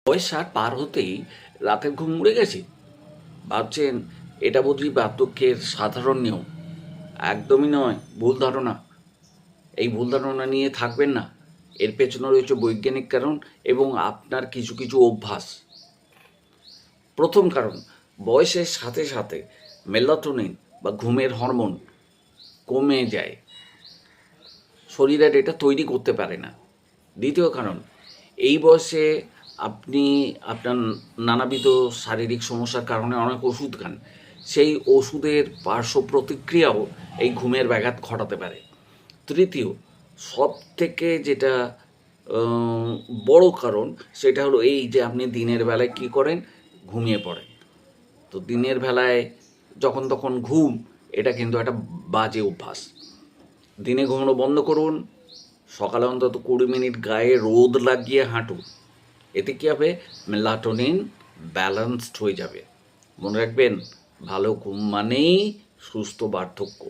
বয়স 60 পার হতেই রাতের ঘুম উড়ে গেছে ভাবছেন? এটা বোধহয় বার্ধক্যের সাধারণ নিয়ম। একদমই নয়, ভুল ধারণা। এই ভুল ধারণা নিয়ে থাকবেন না। এর পেছনে রয়েছে বৈজ্ঞানিক কারণ এবং আপনার কিছু কিছু অভ্যাস। প্রথম কারণ, বয়সের সাথে সাথে মেলাটোনিন বা ঘুমের হরমোন কমে যায়। শরীর আর এটা তৈরি করতে পারে না। দ্বিতীয় কারণ, এই বয়সে আপনি আপনার নানাবিধ শারীরিক সমস্যার কারণে অনেক ওষুধ খান। সেই ওষুধের পার্শ্ব প্রতিক্রিয়াও এই ঘুমের ব্যাঘাত ঘটাতে পারে। তৃতীয়, সবথেকে যেটা বড় কারণ, সেটা হলো এই যে আপনি দিনের বেলায় কী করেন? ঘুমিয়ে পড়েন। তো দিনের বেলায় যখন তখন ঘুম, এটা কিন্তু একটা বাজে অভ্যাস। দিনে ঘুমানো বন্ধ করুন। সকালে অন্তত 20 মিনিট গায়ে রোদ লাগিয়ে হাঁটুন। এতে কী হবে? মেলাটোনিন ব্যালেন্সড হয়ে যাবে। মনে রাখবেন, ভালো ঘুম মানেই সুস্থ বার্ধক্য।